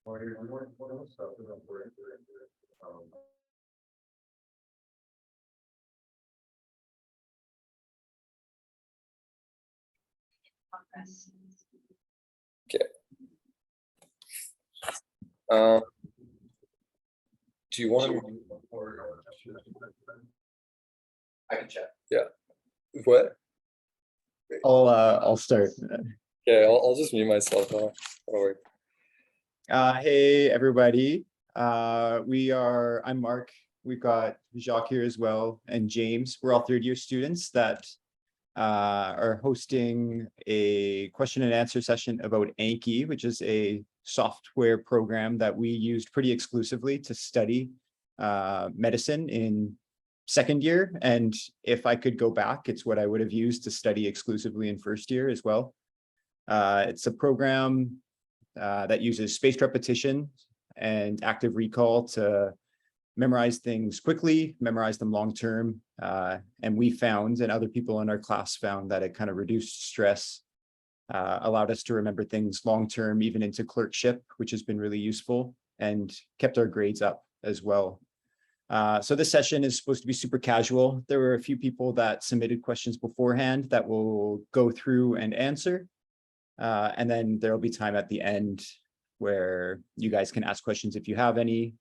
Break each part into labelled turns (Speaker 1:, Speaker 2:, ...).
Speaker 1: Okay. Do you want to?
Speaker 2: I can check.
Speaker 1: Yeah. What?
Speaker 3: I'll start.
Speaker 1: Okay, I'll just mute myself. That'll work.
Speaker 3: Hey everybody. I'm Mark. We've got Jacques here as well, and James. We're all third-year students that are hosting a question and answer session about Anki, which is a software program that we used pretty exclusively to study medicine in second year. And if I could go back, it's what I would have used to study exclusively in first year as well. It's a program that uses spaced repetition and active recall to memorize things quickly, memorize them long-term. And we found, and other people in our class found, that it kind of reduced stress, allowed us to remember things long-term, even into clerkship, which has been really useful, and kept our grades up as well. So this session is supposed to be super casual. There were a few people that submitted questions beforehand that we'll go through and answer. And then there'll be time at the end where you guys can ask questions if you have any.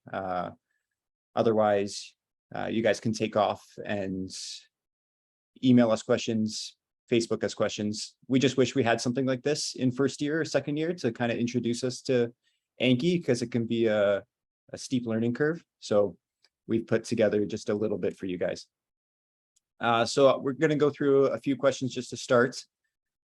Speaker 3: Otherwise, you guys can take off and email us questions, Facebook us questions. We just wish we had something like this in first year or second year to kind of introduce us to Anki, because it can be a steep learning curve. So we've put together just a little bit for you guys. So we're going to go through a few questions just to start.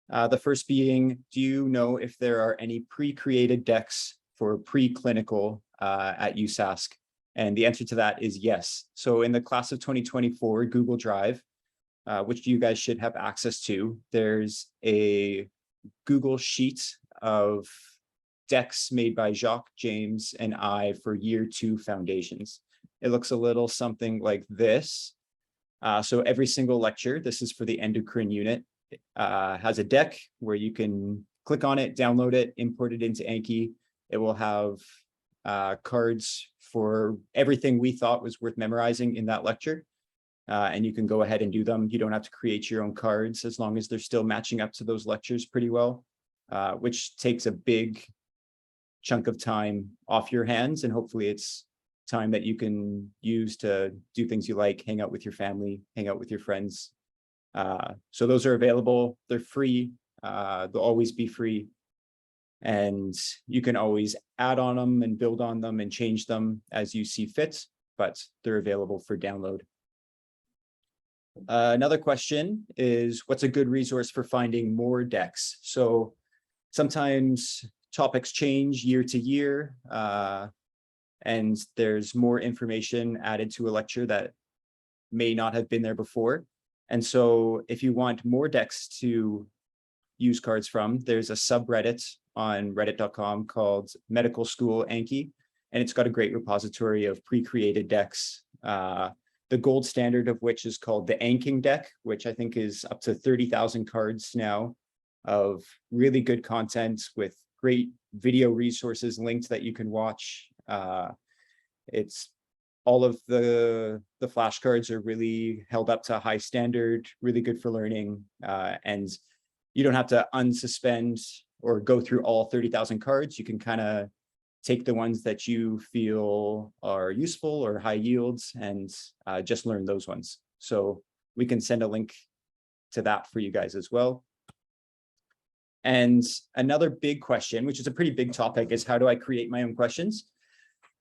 Speaker 3: The first being, do you know if there are any pre-created decks for preclinical at USASK? And the answer to that is yes. So in the class of 2024 Google Drive, which you guys should have access to, there's a Google Sheet of decks made by Jacques, James, and I for year 2 foundations. It looks a little something like this. So every single lecture, this is for the endocrine unit, has a deck where you can click on it, download it, import it into Anki. It will have cards for everything we thought was worth memorizing in that lecture. And you can go ahead and do them. You don't have to create your own cards as long as they're still matching up to those lectures pretty well, which takes a big chunk of time off your hands. And hopefully it's time that you can use to do things you like, hang out with your family, hang out with your friends. So those are available. They're free. They'll always be free. And you can always add on them and build on them and change them as you see fit, but they're available for download. Another question is, what's a good resource for finding more decks? So sometimes topics change year to year, and there's more information added to a lecture that may not have been there before. And so if you want more decks to use cards from, there's a subreddit on reddit.com called Medical School Anki, and it's got a great repository of pre-created decks. The gold standard of which is called the Anking deck, which I think is up to 30,000 cards now of really good content with great video resources linked that you can watch. It's all of the flashcards are really held up to a high standard, really good for learning, and you don't have to unsuspend or go through all 30,000 cards. You can kind of take the ones that you feel are useful or high yields and just learn those ones. So we can send a link to that for you guys as well. And another big question, which is a pretty big topic, is how do I create my own questions?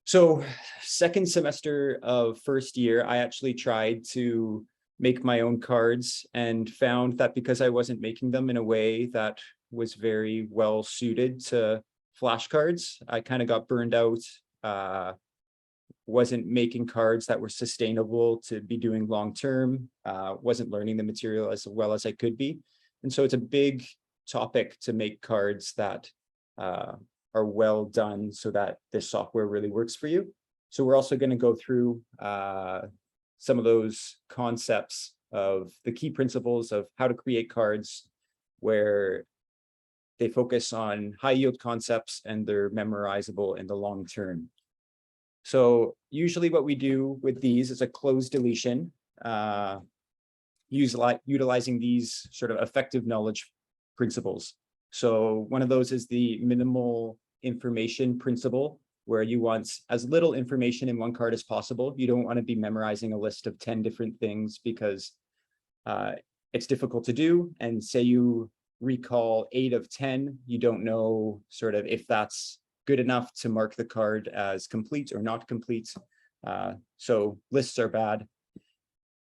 Speaker 3: So second semester of first year, I actually tried to make my own cards and found that because I wasn't making them in a way that was very well suited to flashcards, I kind of got burned out, wasn't making cards that were sustainable to be doing long-term, wasn't learning the material as well as I could be. And so it's a big topic to make cards that are well done so that this software really works for you. So we're also going to go through some of those concepts of the key principles of how to create cards where They focus on high yield concepts and they're memorizable in the long term. So usually what we do with these is a closed deletion, utilizing these sort of effective knowledge principles. So one of those is the minimal information principle, where you want as little information in one card as possible. You don't want to be memorizing a list of 10 different things because it's difficult to do. And say you recall 8 of 10, you don't know sort of if that's good enough to mark the card as complete or not complete. So lists are bad.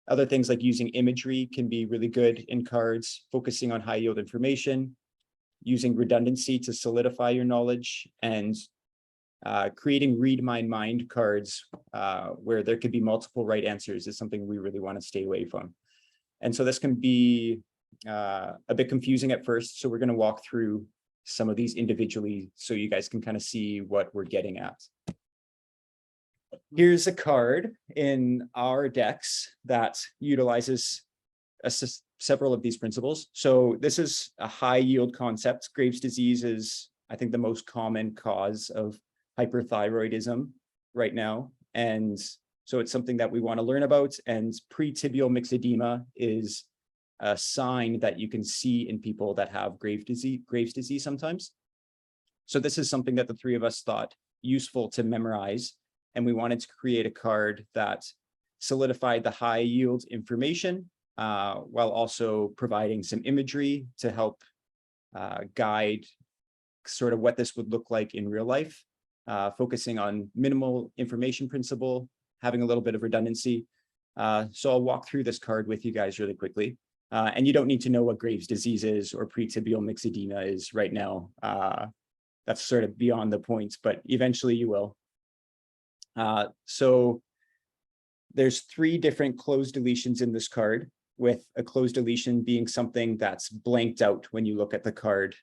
Speaker 3: Other things like using imagery can be really good in cards, focusing on high yield information, using redundancy to solidify your knowledge, and creating read my mind cards where there could be multiple right answers is something we really want to stay away from. And so this can be a bit confusing at first. So we're going to walk through some of these individually so you guys can kind of see what we're getting at. Here's a card in our decks that utilizes several of these principles. So this is a high yield concept. Graves' disease is, I think, the most common cause of hyperthyroidism right now. And so it's something that we want to learn about. And pre-tibial myxedema is a sign that you can see in people that have Graves' disease sometimes. So this is something that the three of us thought useful to memorize. And we wanted to create a card that solidified the high yield information while also providing some imagery to help guide sort of what this would look like in real life, focusing on minimal information principle, having a little bit of redundancy. So I'll walk through this card with you guys really quickly. And you don't need to know what Graves' disease is or pre-tibial myxedema is right now. That's sort of beyond the point, but eventually you will. So there's 3 different closed deletions in this card, with a closed deletion being something that's blanked out when you look at the card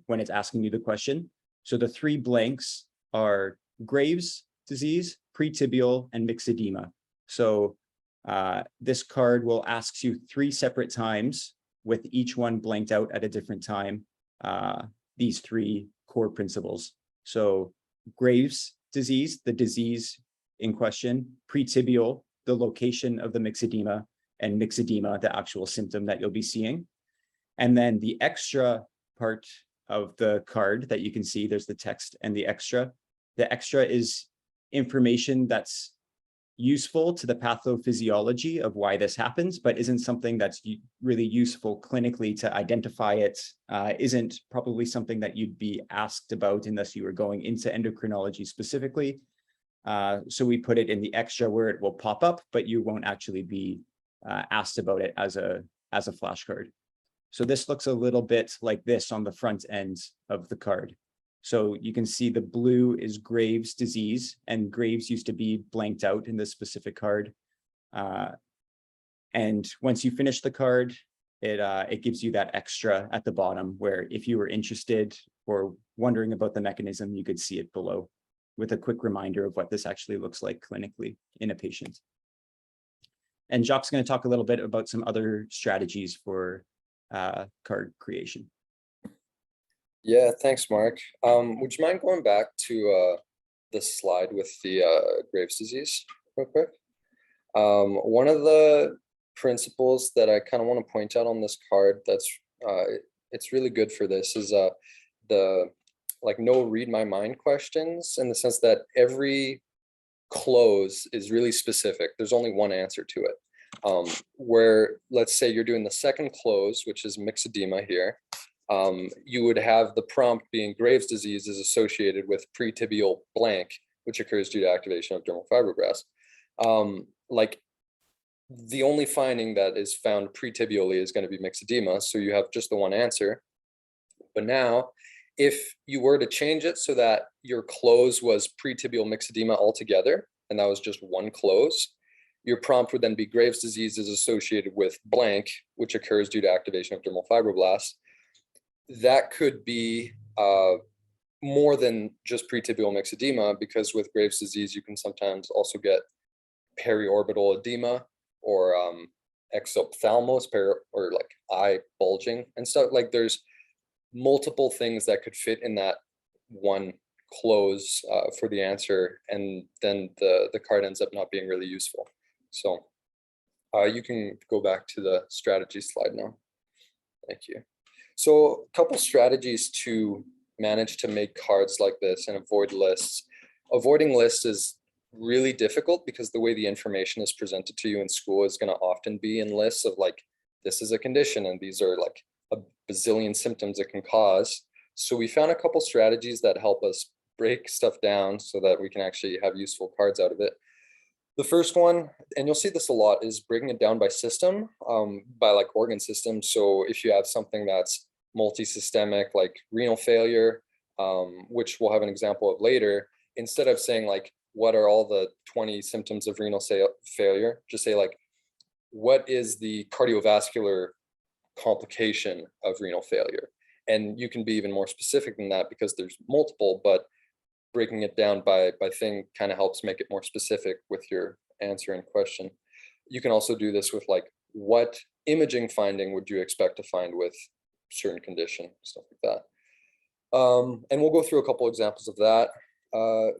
Speaker 3: when it's asking you the question. So the 3 blanks are Graves' disease, pre-tibial, and myxedema. So this card will ask you 3 separate times, with each one blanked out at a different time, these 3 core principles. So Graves' disease, the disease in question, pre-tibial, the location of the myxedema, and myxedema, the actual symptom that you'll be seeing. And then the extra part of the card that you can see, there's the text and the extra. The extra is information that's useful to the pathophysiology of why this happens, but isn't something that's really useful clinically to identify it, isn't probably something that you'd be asked about unless you were going into endocrinology specifically. So we put it in the extra where it will pop up, but you won't actually be asked about it as a flashcard. So this looks a little bit like this on the front end of the card. So you can see the blue is Graves' disease, and Graves used to be blanked out in this specific card. And once you finish the card, it gives you that extra at the bottom, where if you were interested or wondering about the mechanism, you could see it below with a quick reminder of what this actually looks like clinically in a patient. And Jacques is going to talk a little bit about some other strategies for card creation.
Speaker 1: Yeah, thanks, Mark. Would you mind going back to the slide with the Graves' disease real quick? One of the principles that I kind of want to point out on this card that's it's really good for this is the no read my mind questions, in the sense that every close is really specific. There's only one answer to it. Where, let's say you're doing the second close, which is myxedema here, you would have the prompt being Graves' disease is associated with pre-tibial blank, which occurs due to activation of dermal fibroblasts. The only finding that is found pre-tibially is going to be myxedema, so you have just the one answer. But now, if you were to change it so that your close was pre-tibial myxedema altogether, and that was just one close, your prompt would then be Graves' disease is associated with blank, which occurs due to activation of dermal fibroblasts. That could be more than just pre-tibial myxedema, because with Graves' disease, you can sometimes also get periorbital edema or exophthalmos, or like eye bulging and stuff. Like there's multiple things that could fit in that one close for the answer, and then the card ends up not being really useful. So you can go back to the strategy slide now. Thank you. So a couple strategies to manage to make cards like this and avoid lists. Avoiding lists is really difficult because the way the information is presented to you in school is going to often be in lists of like, this is a condition and these are like a bazillion symptoms it can cause. So we found a couple strategies that help us break stuff down so that we can actually have useful cards out of it. The first one, and you'll see this a lot, is breaking it down by system, by like organ system. So if you have something that's multi-systemic, like renal failure, which we'll have an example of later, instead of saying like, what are all the 20 symptoms of renal failure, just say like, what is the cardiovascular complication of renal failure? And you can be even more specific than that because there's multiple, but breaking it down by thing kind of helps make it more specific with your answer and question. You can also do this with like, what imaging finding would you expect to find with certain condition, stuff like that. And we'll go through a couple examples of that.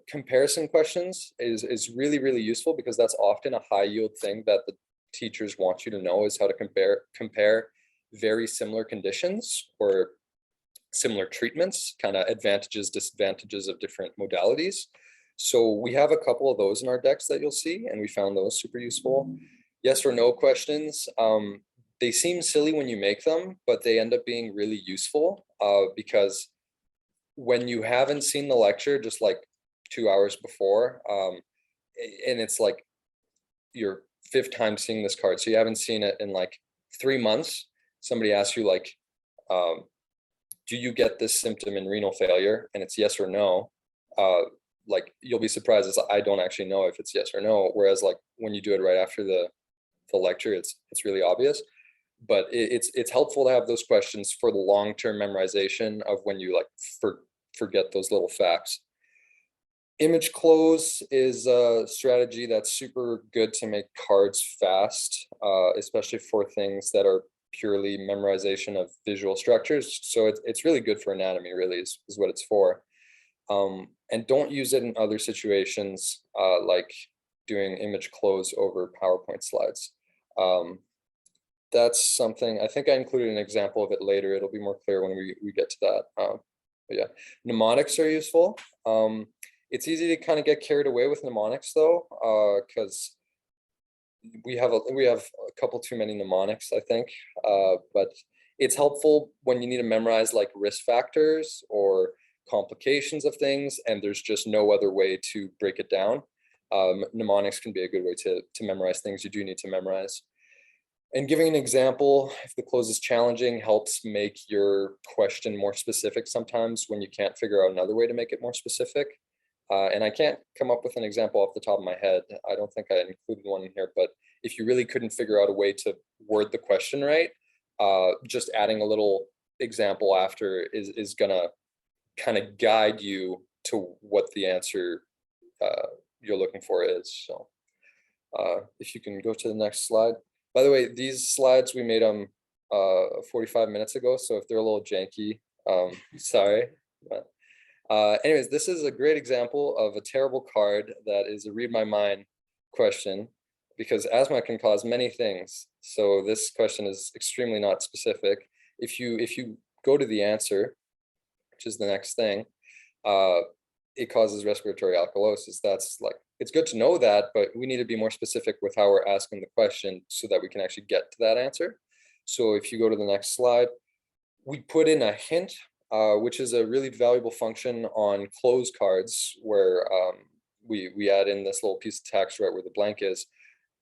Speaker 1: Comparison questions is really, really useful because that's often a high yield thing that the teachers want you to know, is how to compare very similar conditions or similar treatments, kind of advantages, disadvantages of different modalities. So we have a couple of those in our decks that you'll see, and we found those super useful. Yes or no questions. They seem silly when you make them, but they end up being really useful because when you haven't seen the lecture just like 2 hours before, and it's like your 5th time seeing this card, so you haven't seen it in like 3 months, somebody asks you like, do you get this symptom in renal failure? And it's yes or no. Like you'll be surprised, as I don't actually know if it's yes or no. Whereas like when you do it right after the lecture, it's really obvious. But it's helpful to have those questions for the long-term memorization of when you like forget those little facts. Image close is a strategy that's super good to make cards fast, especially for things that are purely memorization of visual structures. So it's really good for anatomy, really is what it's for. And don't use it in other situations, like doing image close over PowerPoint slides. That's something, I think I included an example of it later. It'll be more clear when we get to that. But yeah, mnemonics are useful. It's easy to kind of get carried away with mnemonics though, because we have a couple too many mnemonics, I think. But it's helpful when you need to memorize like risk factors or complications of things, and there's just no other way to break it down. Mnemonics can be a good way to memorize things you do need to memorize. And giving an example, if the close is challenging, helps make your question more specific sometimes when you can't figure out another way to make it more specific. And I can't come up with an example off the top of my head. I don't think I included one in here, but if you really couldn't figure out a way to word the question right, just adding a little example after is gonna kind of guide you to what the answer you're looking for is. So if you can go to the next slide. By the way, these slides, we made them 45 minutes ago, so if they're a little janky, sorry. But anyways, this is a great example of a terrible card that is a read my mind question, because asthma can cause many things. So this question is extremely not specific. If you go to the answer, which is the next thing, it causes respiratory alkalosis. That's like, it's good to know that, but we need to be more specific with how we're asking the question so that we can actually get to that answer. So if you go to the next slide, we put in a hint, which is a really valuable function on close cards where we add in this little piece of text right where the blank is.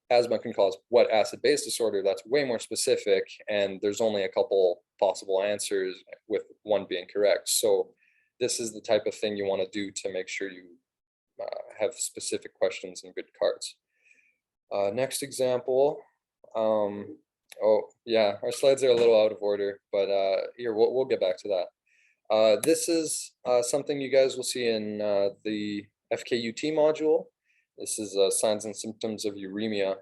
Speaker 1: Asthma can cause what acid-base disorder? That's way more specific, and there's only a couple possible answers with one being correct. So this is the type of thing you want to do to make sure you have specific questions and good cards. Next example. Oh yeah, our slides are a little out of order, but here we'll get back to that. This is something you guys will see in the FKUT module. This is signs and symptoms of uremia.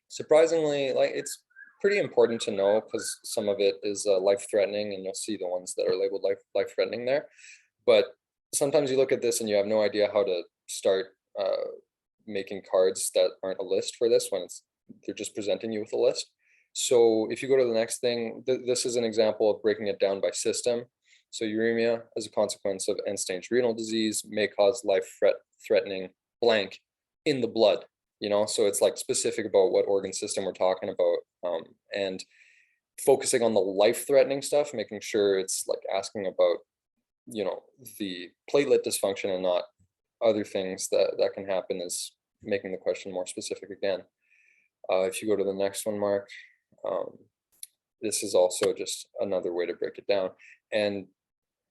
Speaker 1: Surprisingly, like it's pretty important to know because some of it is life-threatening, and you'll see the ones that are labeled life-threatening there. But sometimes you look at this and you have no idea how to start making cards that aren't a list for this when they're just presenting you with a list. So if you go to the next thing, this is an example of breaking it down by system. So uremia as a consequence of end-stage renal disease may cause life-threatening blank in the blood, you know, so it's like specific about what organ system we're talking about, and focusing on the life-threatening stuff, making sure it's like asking about, you know, the platelet dysfunction and not other things that can happen, is making the question more specific again. If you go to the next one, Mark, this is also just another way to break it down. And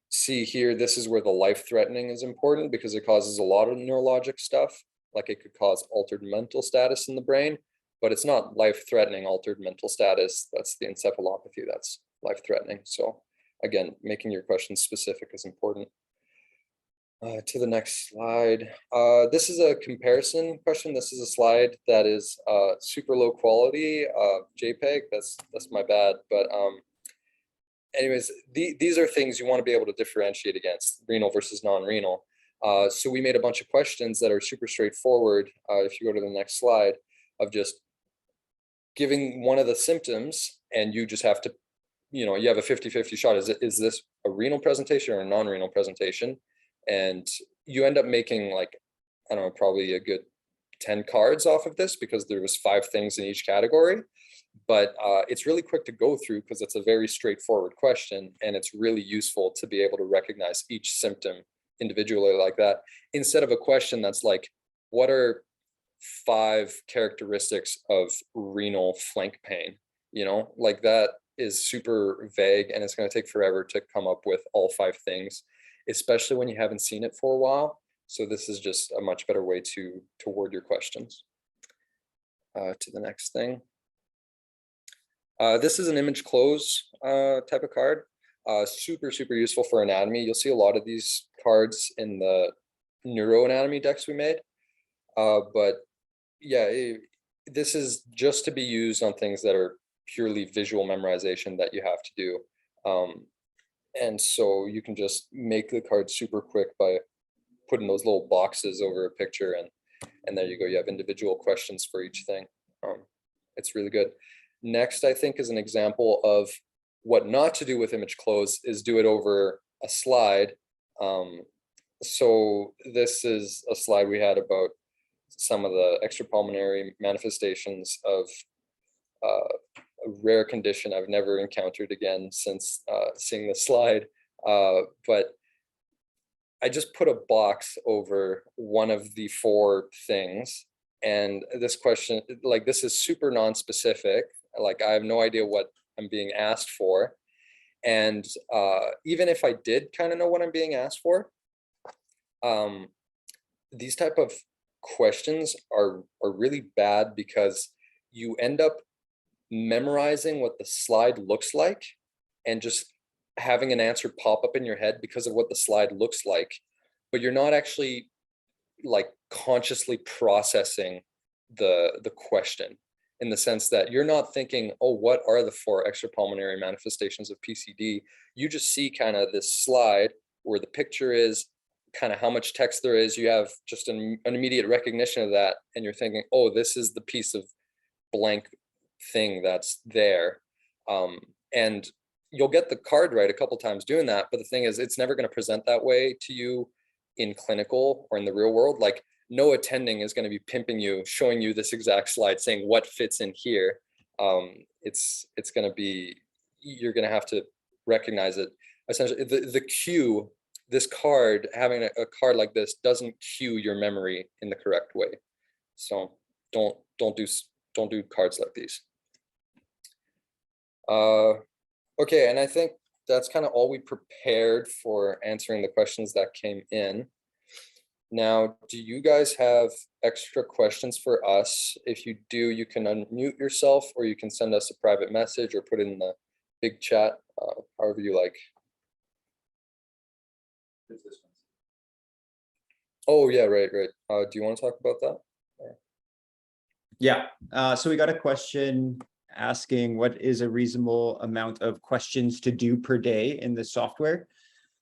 Speaker 1: see here, this is where the life-threatening is important because it causes a lot of neurologic stuff. Like it could cause altered mental status in the brain, but it's not life-threatening altered mental status. That's the encephalopathy that's life-threatening. So again, making your questions specific is important. To the next slide. This is a comparison question. This is a slide that is super low quality, JPEG. That's my bad. But anyways, these are things you want to be able to differentiate against renal versus non-renal. So we made a bunch of questions that are super straightforward. If you go to the next slide, of just giving one of the symptoms, and you just have to, you know, you have a 50-50 shot. Is this a renal presentation or a non-renal presentation? And you end up making like, I don't know, probably a good 10 cards off of this because there was 5 things in each category. But it's really quick to go through because it's a very straightforward question, and it's really useful to be able to recognize each symptom individually like that, instead of a question that's like, what are 5 characteristics of renal flank pain? You know, like that is super vague, and it's going to take forever to come up with all 5 things, especially when you haven't seen it for a while. So this is just a much better way to word your questions. To the next thing. This is an image close type of card. Super useful for anatomy. You'll see a lot of these cards in the neuroanatomy decks we made. But yeah, this is just to be used on things that are purely visual memorization that you have to do. And so you can just make the card super quick by putting those little boxes over a picture, and there you go. You have individual questions for each thing. It's really good. Next, I think, is an example of what not to do with image close is do it over a slide. So this is a slide we had about some of the extrapulmonary manifestations of a rare condition I've never encountered again since seeing the slide. But I just put a box over one of the 4 things. And this question, like, this is super non-specific. Like, I have no idea what I'm being asked for. And even if I did kind of know what I'm being asked for, these type of questions are really bad because you end up memorizing what the slide looks like and just having an answer pop up in your head because of what the slide looks like, but you're not actually like consciously processing the question, in the sense that you're not thinking, oh, what are the 4 extrapulmonary manifestations of PCD? You just see kind of this slide where the picture is, kind of how much text there is. You have just an immediate recognition of that, and you're thinking, oh, this is the piece of blank thing that's there. And you'll get the card right a couple times doing that, but the thing is, it's never going to present that way to you in clinical or in the real world. Like, no attending is going to be pimping you, showing you this exact slide, saying what fits in here. It's going to be, you're going to have to recognize it. Essentially, the cue, this card, having a card like this doesn't cue your memory in the correct way. So don't do cards like these. Okay, and I think that's kind of all we prepared for answering the questions that came in. Now, do you guys have extra questions for us? If you do, you can unmute yourself, or you can send us a private message or put it in the big chat, however you like. Oh yeah, right. Do you want to talk about that?
Speaker 3: Yeah, so we got a question asking what is a reasonable amount of questions to do per day in the software.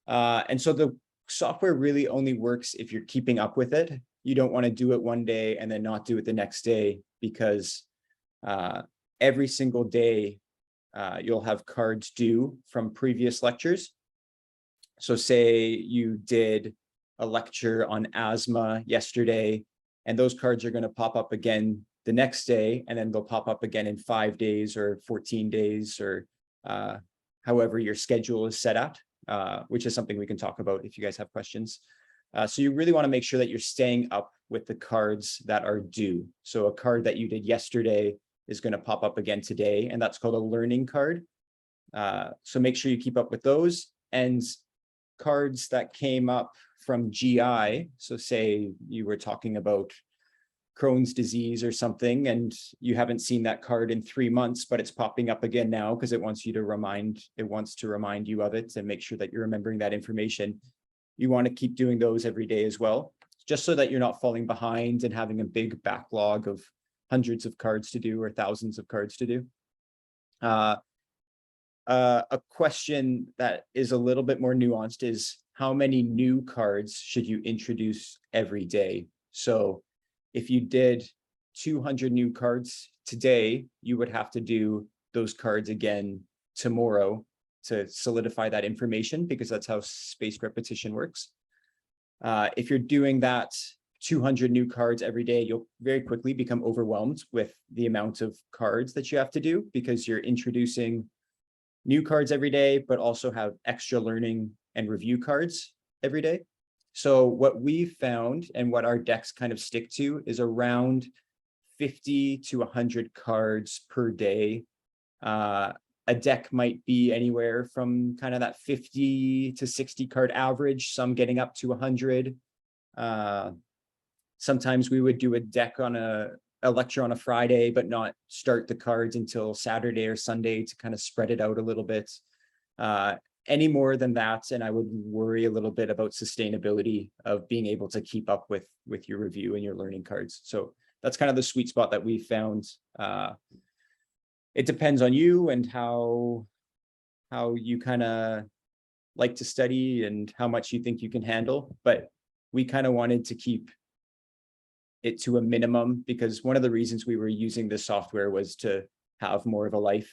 Speaker 3: And so the software really only works if you're keeping up with it. You don't want to do it one day and then not do it the next day, because every single day you'll have cards due from previous lectures. So say you did a lecture on asthma yesterday, and those cards are going to pop up again the next day, and then they'll pop up again in 5 days or 14 days, or however your schedule is set up, which is something we can talk about if you guys have questions. So you really want to make sure that you're staying up with the cards that are due. So a card that you did yesterday is going to pop up again today, and that's called a learning card. So make sure you keep up with those. And cards that came up from GI, so say you were talking about Crohn's disease or something, and you haven't seen that card in 3 months, but it's popping up again now because it wants to remind you of it and make sure that you're remembering that information. You want to keep doing those every day as well, just so that you're not falling behind and having a big backlog of hundreds of cards to do or thousands of cards to do. A question that is a little bit more nuanced is how many new cards should you introduce every day? So if you did 200 new cards today, you would have to do those cards again tomorrow to solidify that information, because that's how spaced repetition works. If you're doing that 200 new cards every day, you'll very quickly become overwhelmed with the amount of cards that you have to do, because you're introducing new cards every day, but also have extra learning and review cards every day. So what we found and what our decks kind of stick to is around 50 to 100 cards per day. A deck might be anywhere from kind of that 50 to 60 card average, some getting up to 100. Sometimes we would do a deck on a lecture on a Friday, but not start the cards until Saturday or Sunday to kind of spread it out a little bit. Any more than that, and I would worry a little bit about sustainability of being able to keep up with your review and your learning cards. So that's kind of the sweet spot that we found. It depends on you and how you kind of like to study and how much you think you can handle, but we kind of wanted to keep it to a minimum, because one of the reasons we were using this software was to have more of a life,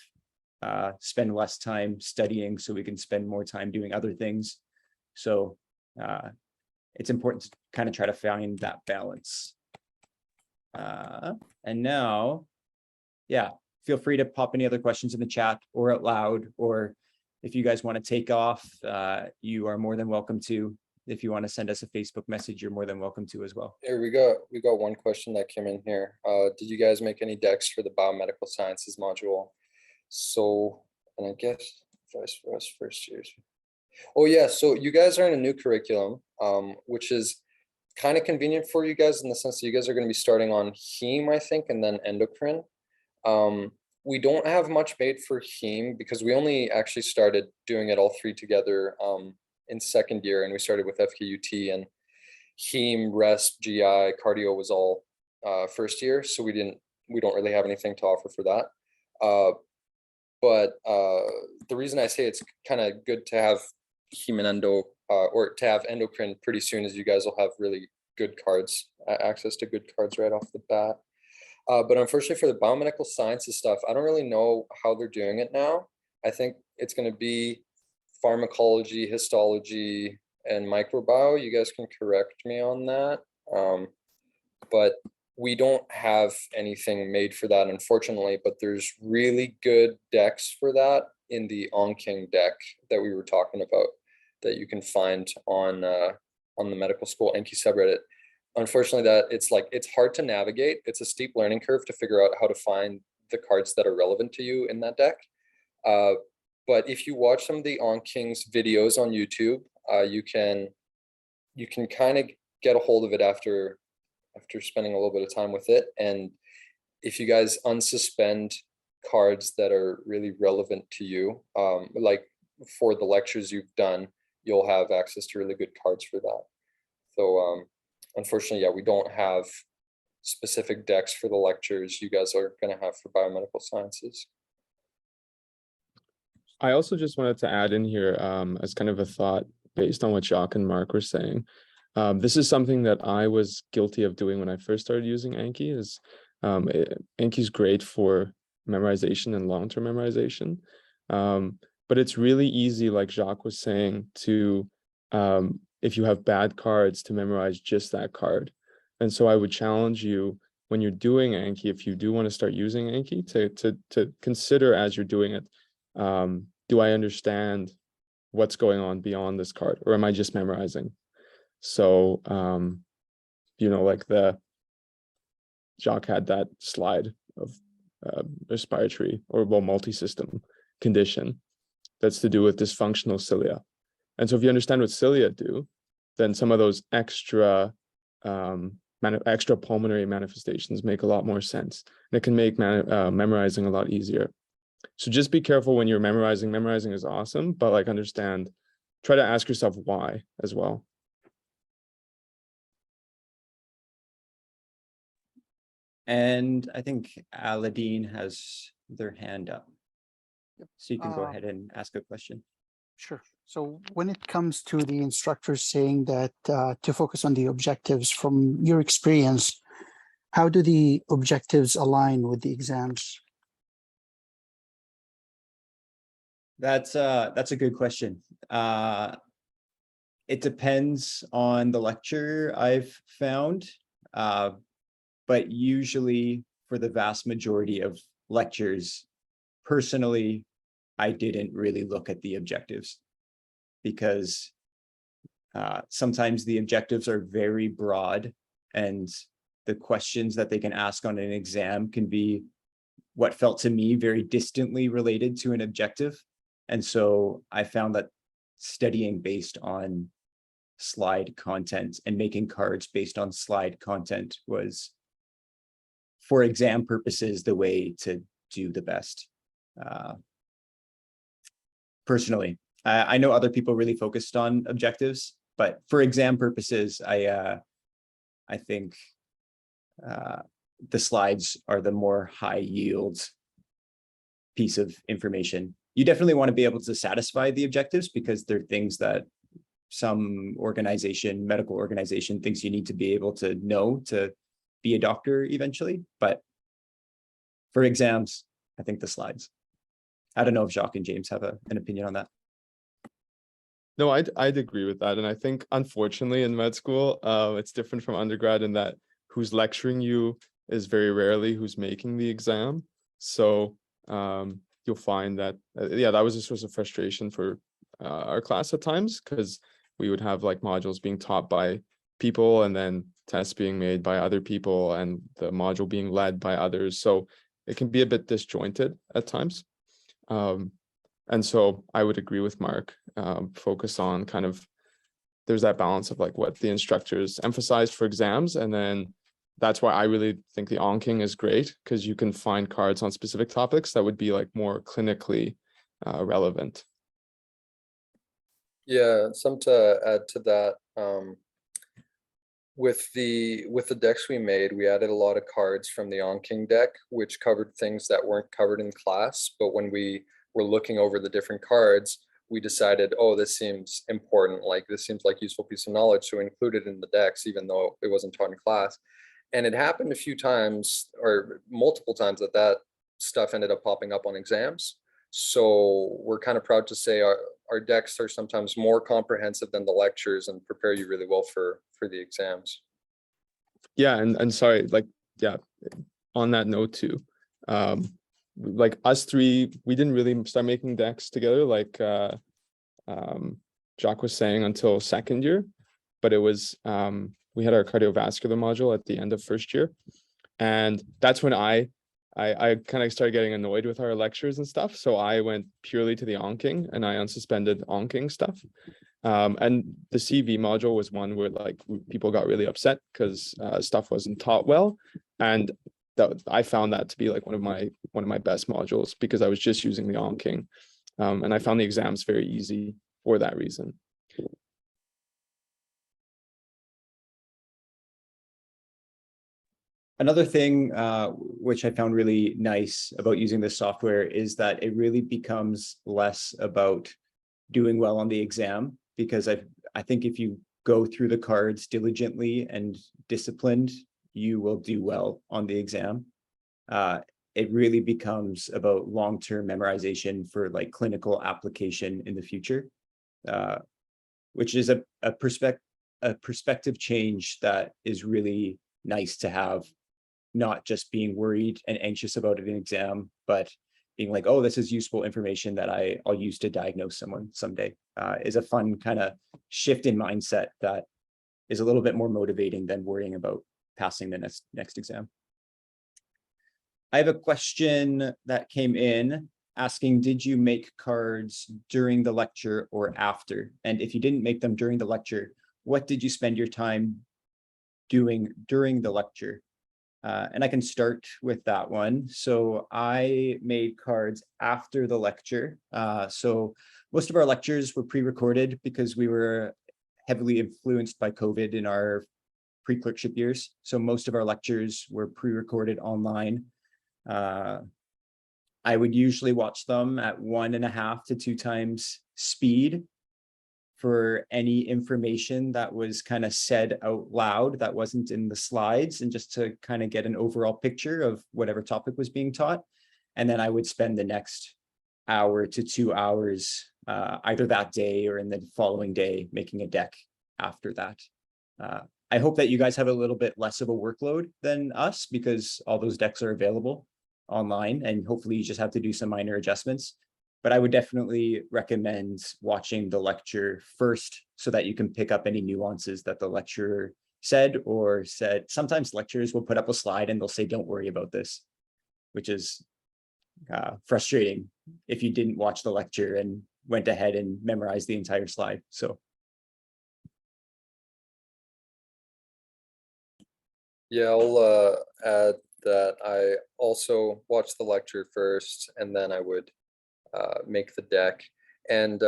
Speaker 3: spend less time studying so we can spend more time doing other things. So it's important to kind of try to find that balance. And now, yeah, feel free to pop any other questions in the chat or out loud, or if you guys want to take off, you are more than welcome to. If you want to send us a Facebook message, you're more than welcome to as well.
Speaker 1: Here we got one question that came in here. Did you guys make any decks for the biomedical sciences module? So, and I guess vice for us first years. Oh yeah, so you guys are in a new curriculum, which is kind of convenient for you guys in the sense that you guys are going to be starting on heme, I think, and then endocrine. We don't have much made for heme because we only actually started doing it all three together in second year, and we started with FKUT, and heme, resp, GI, cardio was all first year, so we don't really have anything to offer for that. But the reason I say it's kind of good to have heme and endo, or to have endocrine pretty soon, is you guys will have really good cards, access to good cards right off the bat. But unfortunately for the biomedical sciences stuff, I don't really know how they're doing it now. I think it's going to be pharmacology, histology, and microbio. You guys can correct me on that. But we don't have anything made for that, unfortunately, but there's really good decks for that in the Anki deck that we were talking about that you can find on the medical school Anki subreddit. Unfortunately, it's hard to navigate. It's a steep learning curve to figure out how to find the cards that are relevant to you in that deck. But if you watch some of the Anki's videos on YouTube, you can kind of get a hold of it after spending a little bit of time with it. And if you guys unsuspend cards that are really relevant to you, like for the lectures you've done, you'll have access to really good cards for that. So unfortunately, yeah, we don't have specific decks for the lectures you guys are going to have for biomedical sciences.
Speaker 4: I also just wanted to add in here as kind of a thought based on what Jacques and Mark were saying. This is something that I was guilty of doing when I first started using Anki. Anki's great for memorization and long-term memorization. But it's really easy, like Jacques was saying, to if you have bad cards, to memorize just that card. And so I would challenge you when you're doing Anki, if you do want to start using Anki, to consider as you're doing it, do I understand what's going on beyond this card, or am I just memorizing? So, like Jacques had that slide of respiratory or multi-system condition that's to do with dysfunctional cilia. And so if you understand what cilia do, then some of those extra pulmonary manifestations make a lot more sense. And it can make memorizing a lot easier. So just be careful when you're memorizing. Memorizing is awesome, but like try to ask yourself why as well.
Speaker 3: And I think Aladdin has their hand up. So you can go ahead and ask a question.
Speaker 5: Sure. So when it comes to the instructors saying that to focus on the objectives, from your experience, how do the objectives align with the exams?
Speaker 3: That's a good question. It depends on the lecture I've found, but usually for the vast majority of lectures, personally, I didn't really look at the objectives because sometimes the objectives are very broad and the questions that they can ask on an exam can be what felt to me very distantly related to an objective. And so I found that studying based on slide content and making cards based on slide content was, for exam purposes, the way to do the best. Personally, I know other people really focused on objectives, but for exam purposes, I think the slides are the more high yield piece of information. You definitely want to be able to satisfy the objectives because they're things that some organization, medical organization, thinks you need to be able to know to be a doctor eventually. But for exams, I think the slides. I don't know if Jacques and James have an opinion on that.
Speaker 4: No, I'd agree with that. And I think, unfortunately, in med school, it's different from undergrad in that who's lecturing you is very rarely who's making the exam. So you'll find that, that was a source of frustration for our class at times, because we would have like modules being taught by people and then tests being made by other people and the module being led by others. So it can be a bit disjointed at times. And so I would agree with Mark, focus on kind of, there's that balance of like what the instructors emphasized for exams. And then that's why I really think the Anking is great, because you can find cards on specific topics that would be like more clinically relevant.
Speaker 1: Yeah, some to add to that. With the decks we made, we added a lot of cards from the Anking deck, which covered things that weren't covered in class. But when we were looking over the different cards, we decided, oh, this seems important. Like this seems like useful piece of knowledge, so we included it in the decks, even though it wasn't taught in class. And it happened a few times or multiple times that stuff ended up popping up on exams. So we're kind of proud to say our decks are sometimes more comprehensive than the lectures and prepare you really well for the exams.
Speaker 4: Yeah, and sorry, like, yeah, on that note too, like us three, we didn't really start making decks together, like Jacques was saying, until second year, but it was, we had our cardiovascular module at the end of first year. And that's when I kind of started getting annoyed with our lectures and stuff. So I went purely to the Anking and I unsuspended Anking stuff. And the CV module was one where like people got really upset because stuff wasn't taught well. And I found that to be like one of my best modules because I was just using the Anking. And I found the exams very easy for that reason.
Speaker 3: Another thing which I found really nice about using this software is that it really becomes less about doing well on the exam, because I think if you go through the cards diligently and disciplined, you will do well on the exam. It really becomes about long-term memorization for like clinical application in the future, which is a perspective change that is really nice to have, not just being worried and anxious about an exam, but being like, oh, this is useful information that I'll use to diagnose someone someday, is a fun kind of shift in mindset that is a little bit more motivating than worrying about passing the next exam. I have a question that came in asking, did you make cards during the lecture or after? And if you didn't make them during the lecture, what did you spend your time doing during the lecture? And I can start with that one. So I made cards after the lecture. So most of our lectures were pre-recorded because we were heavily influenced by COVID in our pre-clerkship years. So most of our lectures were pre-recorded online. I would usually watch them at 1.5 to 2 times speed for any information that was kind of said out loud that wasn't in the slides, and just to kind of get an overall picture of whatever topic was being taught. And then I would spend the next 1 to 2 hours either that day or in the following day making a deck after that. I hope that you guys have a little bit less of a workload than us, because all those decks are available online and hopefully you just have to do some minor adjustments. But I would definitely recommend watching the lecture first so that you can pick up any nuances that the lecturer said or said. Sometimes lecturers will put up a slide and they'll say, don't worry about this, which is frustrating if you didn't watch the lecture and went ahead and memorized the entire slide. So.
Speaker 1: Yeah, I'll add that I also watched the lecture first, and then I would make the deck. And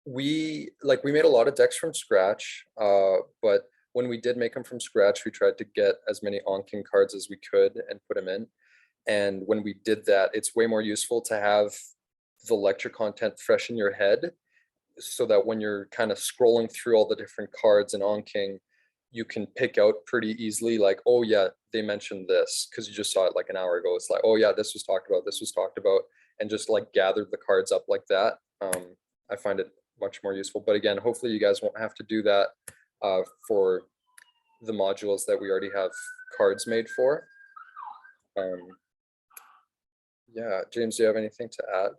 Speaker 1: we made a lot of decks from scratch, but when we did make them from scratch, we tried to get as many Anki cards as we could and put them in. And when we did that, it's way more useful to have the lecture content fresh in your head, so that when you're kind of scrolling through all the different cards in Anki, you can pick out pretty easily, like, oh yeah, they mentioned this because you just saw it like an hour ago. It's like, oh yeah, this was talked about, this was talked about, and just like gathered the cards up like that. I find it much more useful. But again, hopefully you guys won't have to do that for the modules that we already have cards made for. Yeah, James, do you have anything to add?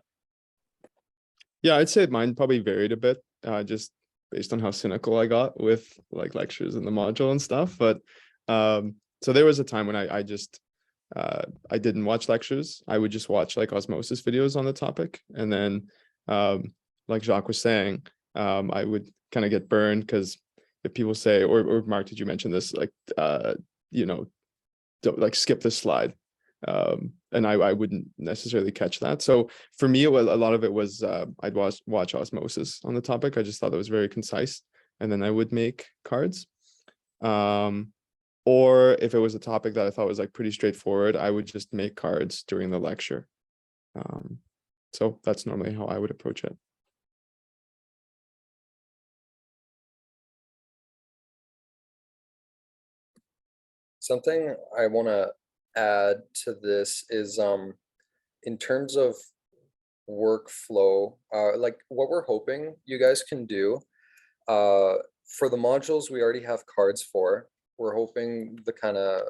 Speaker 4: Yeah, I'd say mine probably varied a bit, just based on how cynical I got with like lectures in the module and stuff. But so there was a time when I just I didn't watch lectures. I would just watch like osmosis videos on the topic, and then like Jacques was saying, I would kind of get burned because if people say, or Mark, did you mention this, like you know, don't like skip this slide, and I wouldn't necessarily catch that. So for me, a lot of it was I'd watch osmosis on the topic. I just thought it was very concise, and then I would make cards. Or if it was a topic that I thought was like pretty straightforward, I would just make cards during the lecture. So that's normally how I would approach it.
Speaker 1: Something I want to add to this is in terms of workflow, like what we're hoping you guys can do for the modules we already have cards for. We're hoping the kind of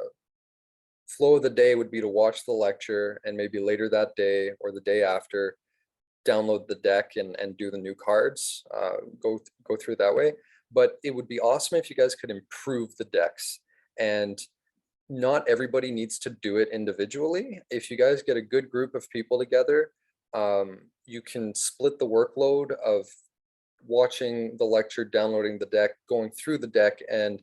Speaker 1: flow of the day would be to watch the lecture, and maybe later that day or the day after download the deck and do the new cards, go through it that way. But it would be awesome if you guys could improve the decks, and not everybody needs to do it individually. If you guys get a good group of people together, you can split the workload of watching the lecture, downloading the deck, going through the deck, and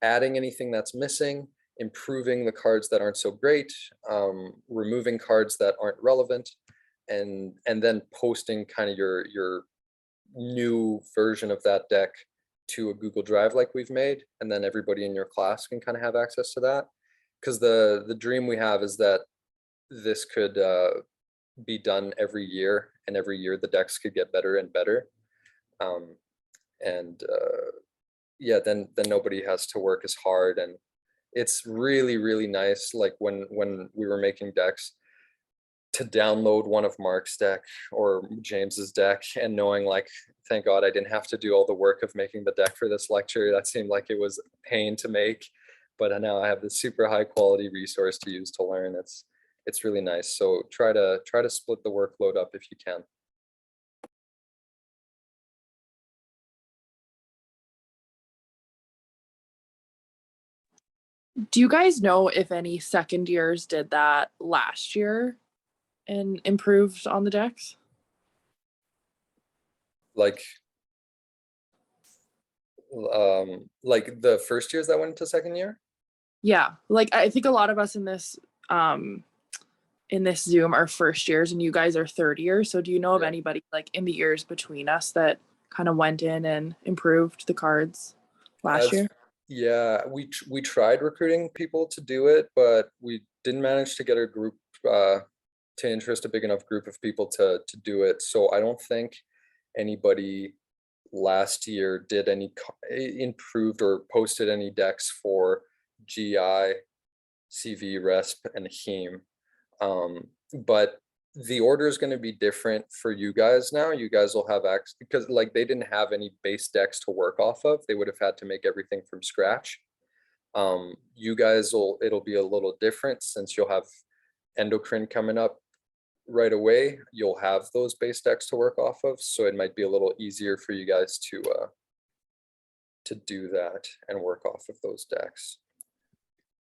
Speaker 1: adding anything that's missing, improving the cards that aren't so great, removing cards that aren't relevant, and then posting kind of your new version of that deck to a Google Drive like we've made, and then everybody in your class can kind of have access to that. because the dream we have is that this could be done every year, and every year the decks could get better and better. And yeah, then nobody has to work as hard, and it's really, really nice. Like when we were making decks, to download one of Mark's deck or James's deck and knowing like, thank God I didn't have to do all the work of making the deck for this lecture. That seemed like it was a pain to make, but now I have this super high quality resource to use to learn. It's really nice. So try to split the workload up if you can.
Speaker 6: Do you guys know if any second years did that last year and improved on the decks?
Speaker 1: Like the first years that went into second year?
Speaker 6: Yeah, like I think a lot of us in this Zoom are first years and you guys are third years. So do you know of
Speaker 1: Yeah.
Speaker 6: anybody like in the years between us that kind of went in and improved the cards last year?
Speaker 1: Yeah, we tried recruiting people to do it, but we didn't manage to get a group to interest a big enough group of people to do it. So I don't think anybody last year did any improved or posted any decks for GI, CV, RESP, and HEME. But the order is going to be different for you guys now. You guys will have access because like they didn't have any base decks to work off of. They would have had to make everything from scratch. You guys it'll be a little different since you'll have endocrine coming up right away. You'll have those base decks to work off of. So it might be a little easier for you guys to do that and work off of those decks.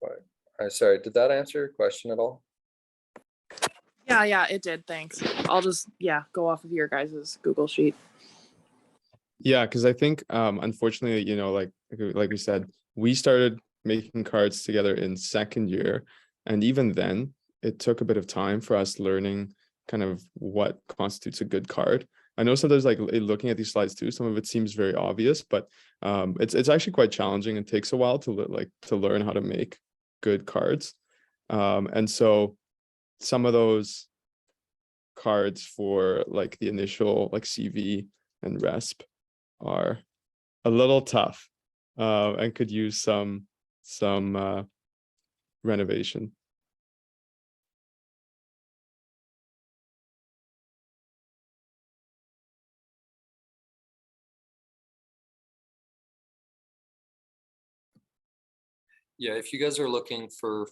Speaker 1: But I'm sorry, did that answer your question at all?
Speaker 6: Yeah, it did. Thanks. I'll just go off of your guys' Google sheet.
Speaker 4: Yeah, because I think unfortunately, you know, like we said, we started making cards together in second year, and even then it took a bit of time for us learning kind of what constitutes a good card. I know sometimes like looking at these slides too, some of it seems very obvious, but it's actually quite challenging and takes a while to learn how to make good cards. And so some of those cards for like the initial like CV and RESP are a little tough and could use some renovation.
Speaker 1: Yeah, if you guys are looking for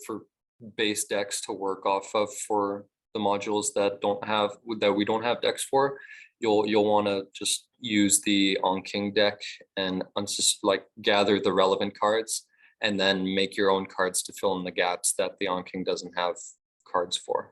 Speaker 1: base decks to work off of for the modules that we don't have decks for, you'll want to just use the Anki deck and like gather the relevant cards and then make your own cards to fill in the gaps that the Anki doesn't have cards for.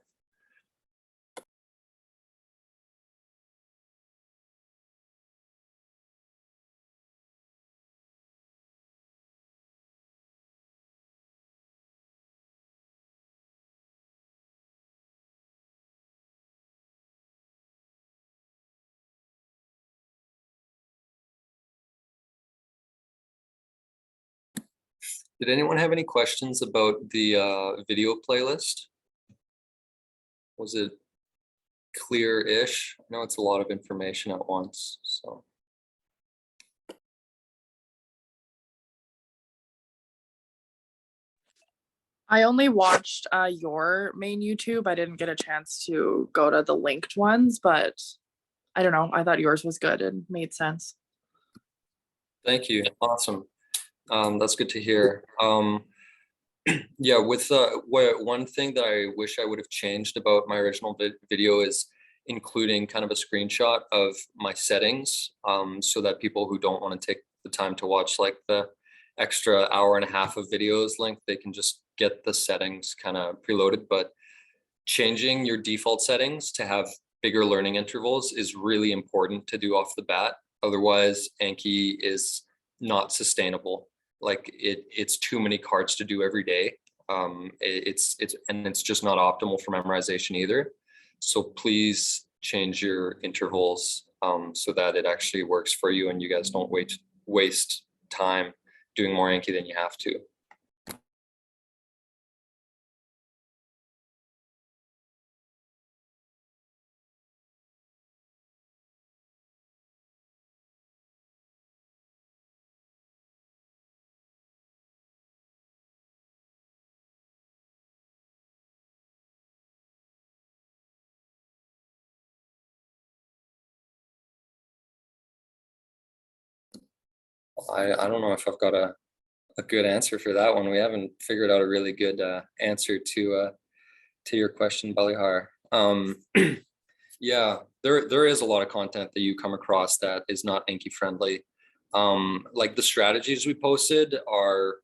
Speaker 1: Did anyone have any questions about the video playlist? Was it clear-ish? I know it's a lot of information at once, so.
Speaker 6: I only watched your main YouTube. I didn't get a chance to go to the linked ones, but I don't know. I thought yours was good and made sense.
Speaker 1: Thank you. Awesome. That's good to hear. Yeah, with one thing that I wish I would have changed about my original video is including kind of a screenshot of my settings, so that people who don't want to take the time to watch like the extra hour and a half of videos length, they can just get the settings kind of preloaded. But changing your default settings to have bigger learning intervals is really important to do off the bat. Otherwise, Anki is not sustainable. Like it's too many cards to do every day. It's just not optimal for memorization either. So please change your intervals so that it actually works for you and you guys don't waste time doing more Anki than you have to. I don't know if I've got a good answer for that one. We haven't figured out a really good answer to your question, Balihar. Yeah, there is a lot of content that you come across that is not Anki friendly. Like the strategies we posted are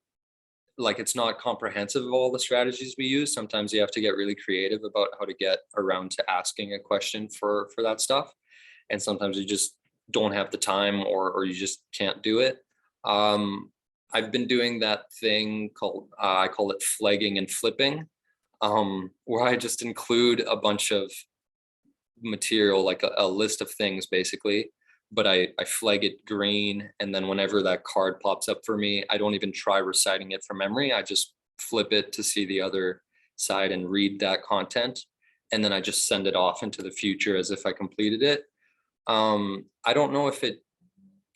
Speaker 1: like, it's not comprehensive of all the strategies we use. Sometimes you have to get really creative about how to get around to asking a question for that stuff. And sometimes you just don't have the time or you just can't do it. I've been doing that thing called, I call it flagging and flipping, where I just include a bunch of material, like a list of things basically, but I flag it green. And then whenever that card pops up for me, I don't even try reciting it from memory. I just flip it to see the other side and read that content. And then I just send it off into the future as if I completed it. I don't know if it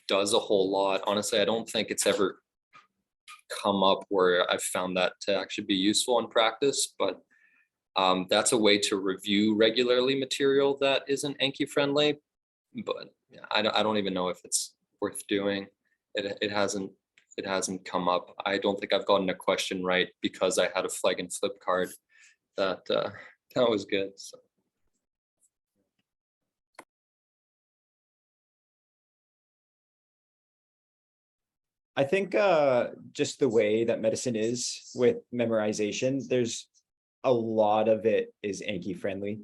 Speaker 1: does a whole lot. Honestly, I don't think it's ever come up where I've found that to actually be useful in practice, but that's a way to review regularly material that isn't Anki friendly. But yeah, I don't even know if it's worth doing. It hasn't come up. I don't think I've gotten a question right because I had a flag and flip card that that was good. So.
Speaker 3: I think just the way that medicine is with memorization, there's a lot of it is Anki friendly.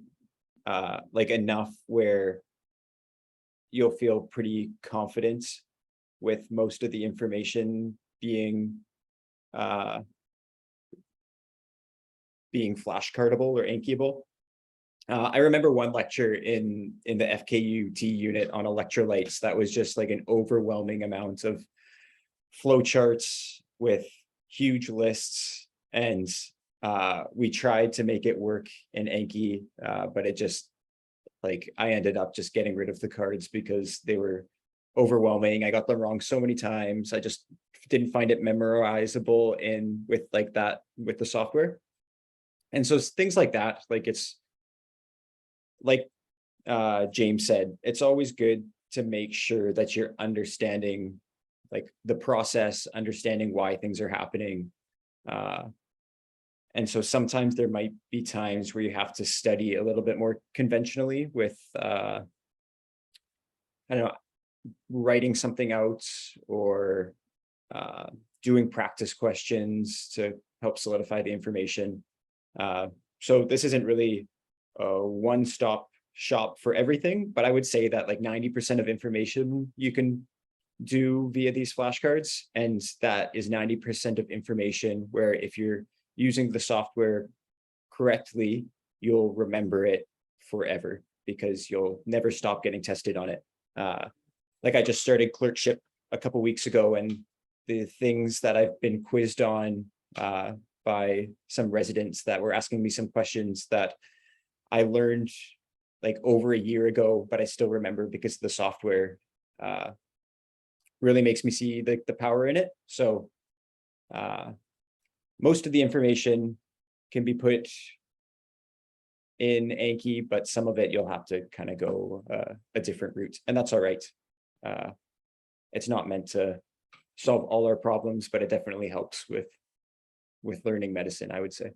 Speaker 3: Like enough where you'll feel pretty confident with most of the information being flashcardable or Ankiable. I remember one lecture in the FKUT unit on electrolytes that was just like an overwhelming amount of flowcharts with huge lists, and we tried to make it work in Anki, but it just, like, I ended up just getting rid of the cards because they were overwhelming. I got them wrong so many times. I just didn't find it memorizable with the software. And so things like that, like it's like James said, it's always good to make sure that you're understanding like the process, understanding why things are happening. And so sometimes there might be times where you have to study a little bit more conventionally with, I don't know, writing something out or doing practice questions to help solidify the information. So this isn't really a one-stop shop for everything, but I would say that like 90% of information you can do via these flashcards, and that is 90% of information where if you're using the software correctly, you'll remember it forever because you'll never stop getting tested on it. Like I just started clerkship a couple weeks ago, and the things that I've been quizzed on by some residents that were asking me some questions that I learned like over a year ago, but I still remember because the software really makes me see the power in it. So most of the information can be put in Anki, but some of it you'll have to kind of go a different route, and that's all right. It's not meant to solve all our problems, but it definitely helps with learning medicine, I would say.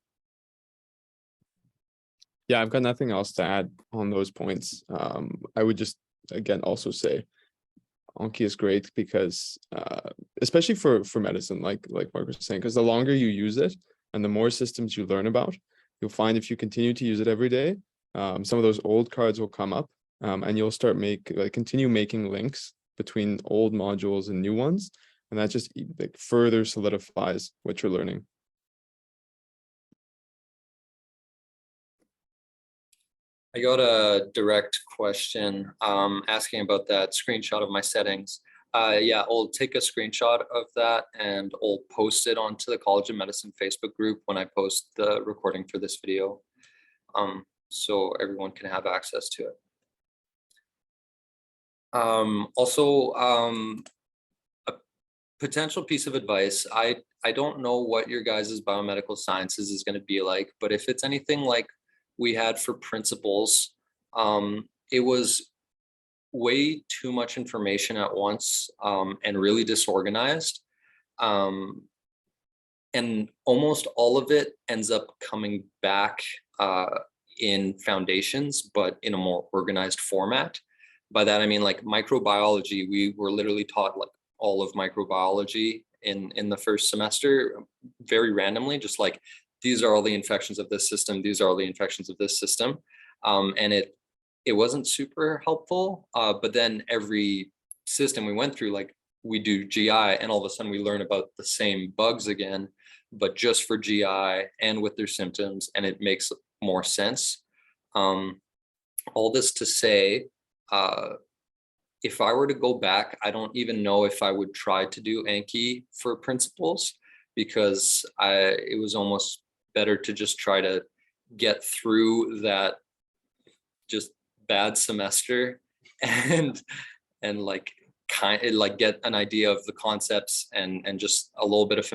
Speaker 4: Yeah, I've got nothing else to add on those points. I would just again also say Anki is great because especially for medicine, like Mark was saying, because the longer you use it and the more systems you learn about, you'll find if you continue to use it every day, some of those old cards will come up, and you'll start continue making links between old modules and new ones, and that just like further solidifies what you're learning.
Speaker 1: I got a direct question asking about that screenshot of my settings. Yeah, I'll take a screenshot of that and I'll post it onto the College of Medicine Facebook group when I post the recording for this video, so everyone can have access to it. Also, a potential piece of advice. I don't know what your guys' biomedical sciences is going to be like, but if it's anything like we had for principles, it was way too much information at once, and really disorganized. And almost all of it ends up coming back in foundations, but in a more organized format. By that I mean, like, microbiology, we were literally taught like all of microbiology in the first semester, very randomly, just like, these are all the infections of this system, these are all the infections of this system. And it wasn't super helpful. But then every system we went through, like, we do GI, and all of a sudden we learn about the same bugs again, but just for GI and with their symptoms, and it makes more sense. All this to say, if I were to go back, I don't even know if I would try to do Anki for principles, because it was almost better to just try to get through that just bad semester and like get an idea of the concepts and just a little bit of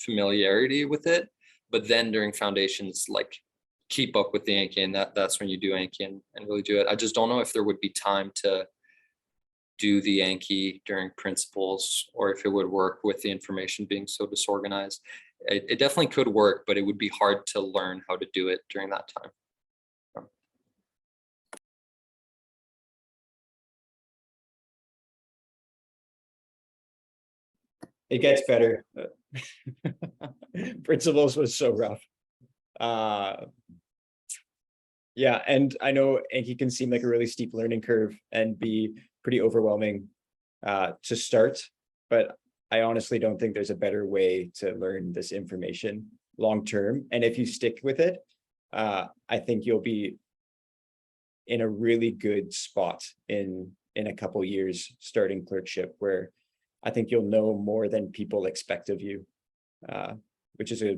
Speaker 1: familiarity with it. But then during foundations, like, keep up with the Anki, and that's when you do Anki and really do it. I just don't know if there would be time to do the Anki during principles, or if it would work with the information being so disorganized. It definitely could work, but it would be hard to learn how to do it during that time.
Speaker 3: It gets better. Principles was so rough. Yeah, and I know Anki can seem like a really steep learning curve and be pretty overwhelming to start, but I honestly don't think there's a better way to learn this information long term. And if you stick with it, I think you'll be in a really good spot in a couple years starting clerkship, where I think you'll know more than people expect of you, which is a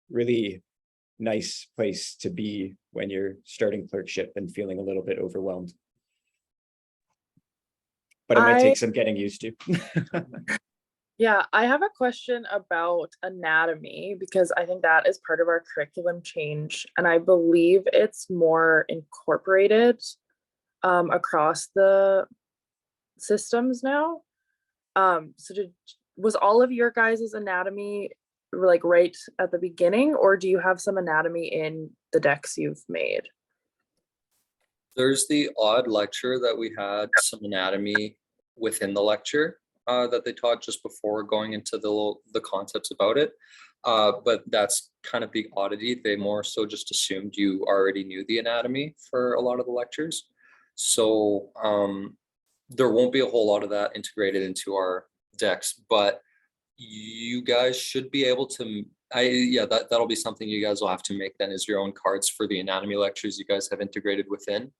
Speaker 3: really nice place to be when you're starting clerkship and feeling a little bit overwhelmed. But it might take some getting used to.
Speaker 6: Yeah, I have a question about anatomy, because I think that is part of our curriculum change, and I believe it's more incorporated across the systems now. So was all of your guys' anatomy like right at the beginning, or do you have some anatomy in the decks you've made?
Speaker 1: There's the odd lecture that we had some anatomy within the lecture that they taught just before going into the concepts about it. But that's kind of the oddity. They more so just assumed you already knew the anatomy for a lot of the lectures. So there won't be a whole lot of that integrated into our decks, but you guys should be able to, that'll be something you guys will have to make then, is your own cards for the anatomy lectures you guys have integrated within.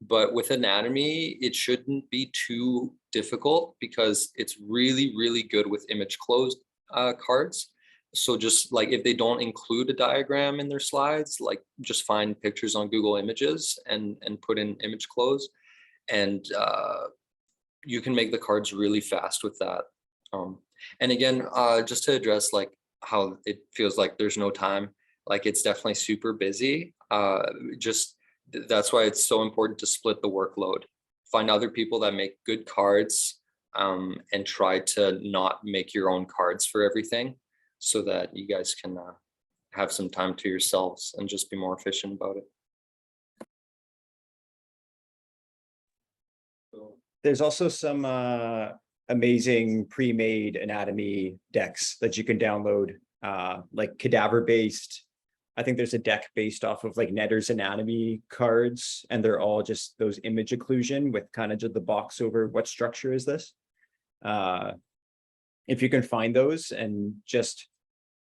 Speaker 1: But with anatomy, it shouldn't be too difficult, because it's really, really good with image closed cards. So just like, if they don't include a diagram in their slides, like, just find pictures on Google Images and put in image close, and you can make the cards really fast with that. And again, just to address like how it feels like there's no time, like, it's definitely super busy. That's why it's so important to split the workload. Find other people that make good cards, and try to not make your own cards for everything, so that you guys can have some time to yourselves and just be more efficient about it.
Speaker 3: There's also some amazing pre-made anatomy decks that you can download, like cadaver-based. I think there's a deck based off of like Netter's anatomy cards, and they're all just those image occlusion with kind of just the box over what structure is this. If you can find those, and just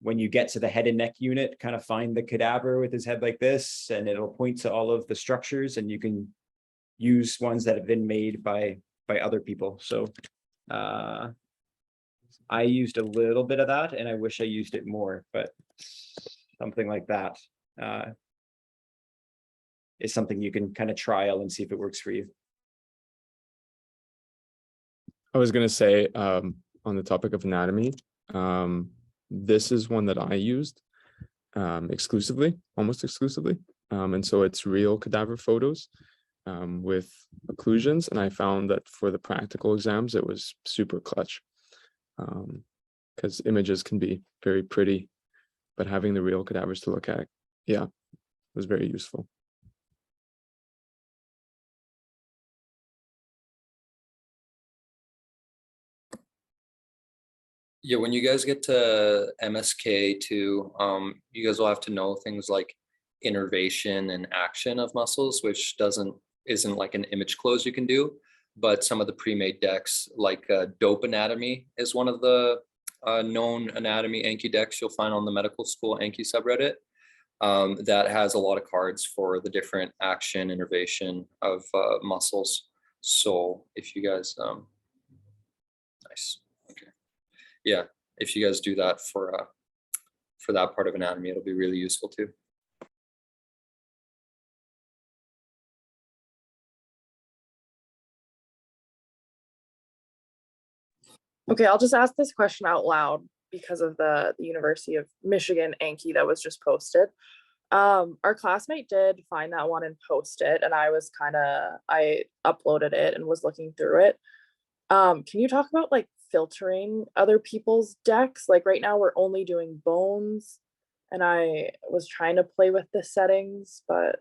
Speaker 3: when you get to the head and neck unit, kind of find the cadaver with his head like this, and it'll point to all of the structures, and you can use ones that have been made by other people. So I used a little bit of that, and I wish I used it more, but something like that is something you can kind of trial and see if it works for you.
Speaker 4: I was going to say, on the topic of anatomy, this is one that I used exclusively, almost exclusively. And so it's real cadaver photos. with occlusions, and I found that for the practical exams, it was super clutch. Because images can be very pretty, but having the real cadavers to look at, yeah, was very useful.
Speaker 1: Yeah, when you guys get to MSK too, you guys will have to know things like innervation and action of muscles, which isn't like an image close you can do, but some of the pre-made decks, like dope anatomy is one of the known anatomy Anki decks you'll find on the medical school Anki subreddit. That has a lot of cards for the different action innervation of muscles. So if you guys, nice. Yeah, if you guys do that for that part of anatomy, it'll be really useful too.
Speaker 6: Okay, I'll just ask this question out loud because of the University of Michigan Anki that was just posted. Our classmate did find that one and post it, and I uploaded it and was looking through it. Can you talk about like filtering other people's decks? Like right now we're only doing bones, and I was trying to play with the settings, but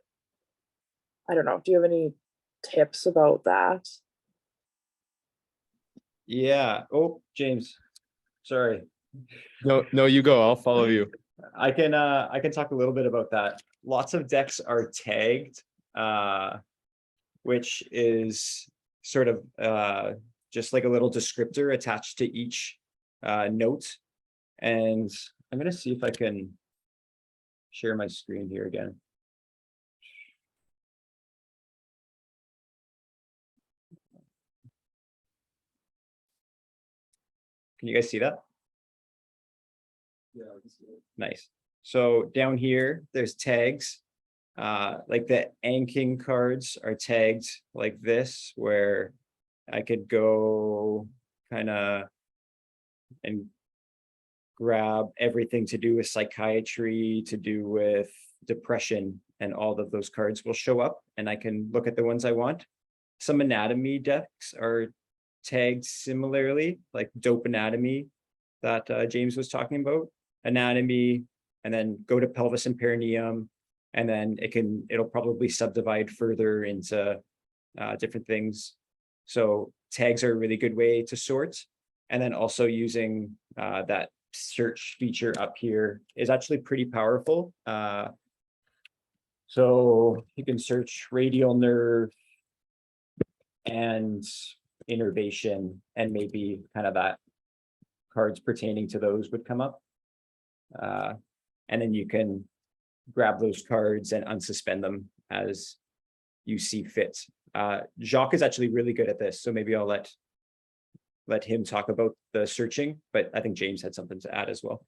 Speaker 6: I don't know. Do you have any tips about that?
Speaker 3: Yeah. Oh, James, sorry.
Speaker 4: No, you go. I'll follow you.
Speaker 3: I can talk a little bit about that. Lots of decks are tagged, which is sort of just like a little descriptor attached to each note. And I'm gonna see if I can share my screen here again. Can you guys see that? Yeah, I can see it. Nice. So down here, there's tags. Like the Anking cards are tagged like this, where I could go kind of and grab everything to do with psychiatry, to do with depression, and all of those cards will show up, and I can look at the ones I want. Some anatomy decks are tagged similarly, like dope anatomy that James was talking about. Anatomy, and then go to pelvis and perineum, and then it'll probably subdivide further into different things. So tags are a really good way to sort. And then also using that search feature up here is actually pretty powerful. So you can search radial nerve and innervation, and maybe kind of that cards pertaining to those would come up. And then you can grab those cards and unsuspend them as you see fit. Jacques is actually really good at this, so maybe I'll let him talk about the searching, but I think James had something to add as well.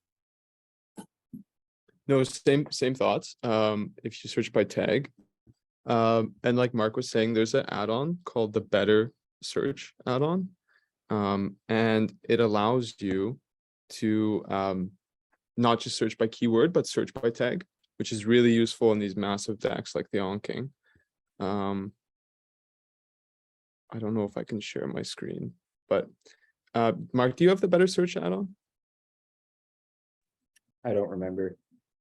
Speaker 4: No, same thoughts. If you search by tag, and like Mark was saying, there's an add-on called the Better Search add-on, and it allows you to not just search by keyword, but search by tag, which is really useful in these massive decks like the Anking. I don't know if I can share my screen, but Mark, do you have the Better Search add-on?
Speaker 3: I don't remember.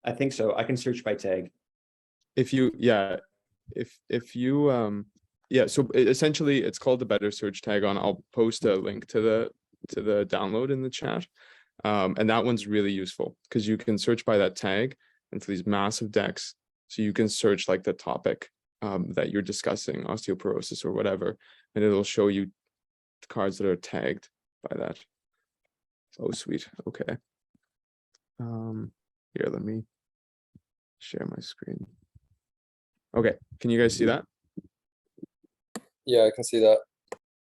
Speaker 3: I think so. I can search by tag.
Speaker 4: If you, yeah, if you, yeah, so essentially it's called the Better Search tag on. I'll post a link to the download in the chat. And that one's really useful because you can search by that tag and for these massive decks. So you can search like the topic that you're discussing, osteoporosis or whatever, and it'll show you the cards that are tagged by that. Oh, sweet. Okay. Here, let me share my screen. Okay, can you guys see that?
Speaker 1: Yeah, I can see that.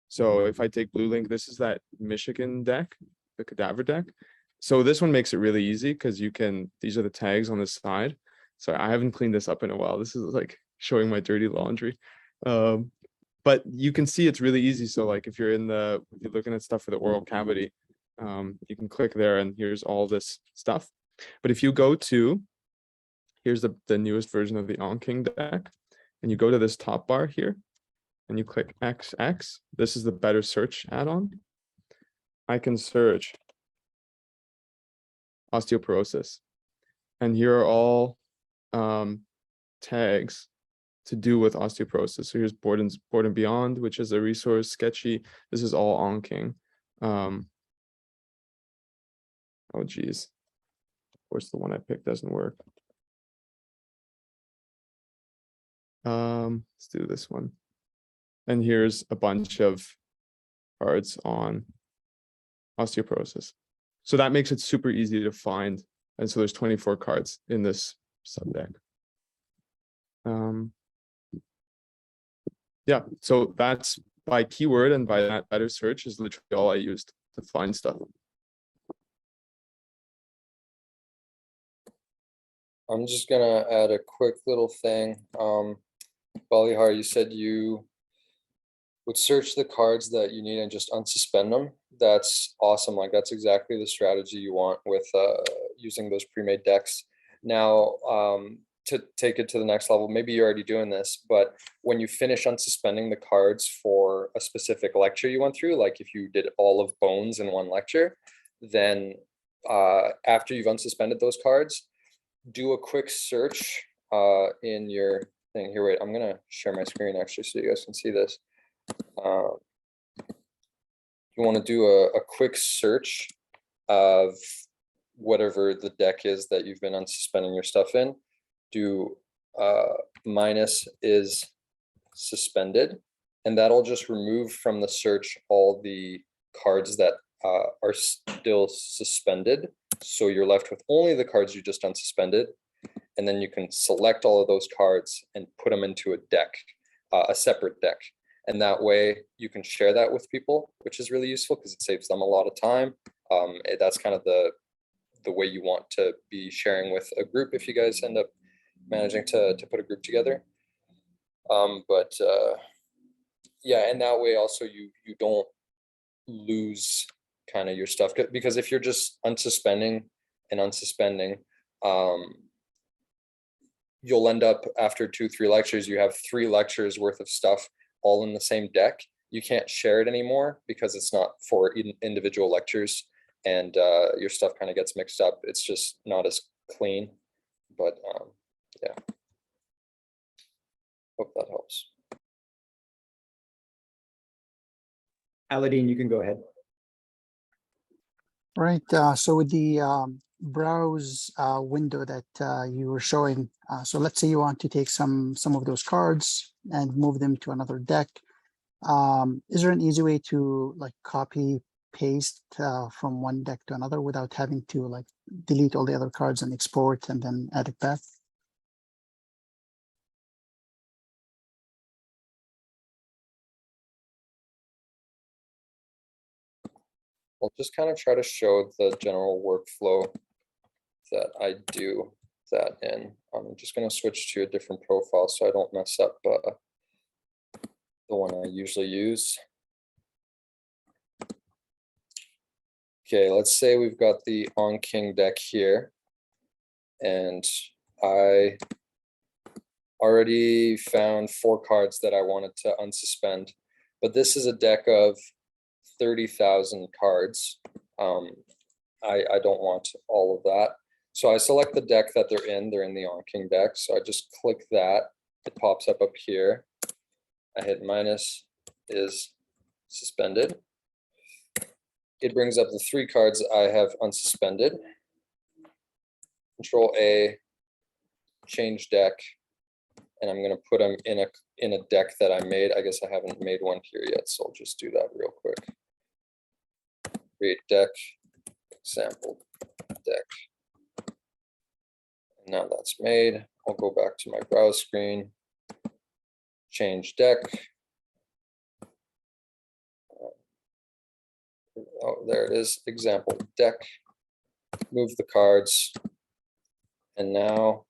Speaker 4: So if I take blue link, this is that Michigan deck, the cadaver deck. So this one makes it really easy because these are the tags on the side. So I haven't cleaned this up in a while. This is like showing my dirty laundry. But you can see it's really easy. So like if you're looking at stuff for the oral cavity, you can click there and here's all this stuff. But if you go to, here's the newest version of the Anking deck, and you go to this top bar here, and you click XX, this is the better search add-on. I can search osteoporosis. And here are all tags to do with osteoporosis. So here's Board and Beyond, which is a resource, Sketchy. This is all Anking. Oh geez. Of course, the one I picked doesn't work. Let's do this one. And here's a bunch of cards on osteoporosis. So that makes it super easy to find. And so there's 24 cards in this subdeck. Yeah, so that's by keyword, and by that better search is literally all I used to find stuff.
Speaker 1: I'm just gonna add a quick little thing. Balihar, you said you would search the cards that you need and just unsuspend them. That's awesome. Like that's exactly the strategy you want with using those pre-made decks. Now, to take it to the next level, maybe you're already doing this, but when you finish unsuspending the cards for a specific lecture you went through, like if you did all of Bones in one lecture, then after you've unsuspended those cards, do a quick search in your thing here. Wait, I'm gonna share my screen actually so you guys can see this. You want to do a quick search of whatever the deck is that you've been unsuspending your stuff in. Do minus is suspended, and that'll just remove from the search all the cards that are still suspended. So you're left with only the cards you just unsuspended, and then you can select all of those cards and put them into a deck, a separate deck. And that way you can share that with people, which is really useful because it saves them a lot of time. That's kind of the way you want to be sharing with a group if you guys end up managing to put a group together. Yeah, and that way also you don't lose kind of your stuff, because if you're just unsuspending and unsuspending, you'll end up after 2-3 lectures, you have 3 lectures worth of stuff all in the same deck. You can't share it anymore because it's not for individual lectures, and your stuff kind of gets mixed up. It's just not as clean, but yeah. Hope that helps.
Speaker 3: Aladine, you can go ahead.
Speaker 5: Right, so with the browse window that you were showing, so let's say you want to take some of those cards and move them to another deck. Is there an easy way to like copy paste from one deck to another without having to like delete all the other cards and export and then add it back?
Speaker 1: I'll just kind of try to show the general workflow that I do that in. I'm just going to switch to a different profile so I don't mess up the one I usually use. Okay, let's say we've got the Anking deck here, and I already found 4 cards that I wanted to unsuspend, but this is a deck of 30,000 cards. I don't want all of that. So I select the deck that they're in the Anking deck. So I just click that, it pops up here. I hit minus is suspended. It brings up the 3 cards I have unsuspended. Control A, change deck, and I'm gonna put them in a deck that I made. I guess I haven't made one here yet, so I'll just do that real quick. Create deck, example deck. Now that's made. I'll go back to my browse screen, change deck. Oh, there it is, example deck. Move the cards. And now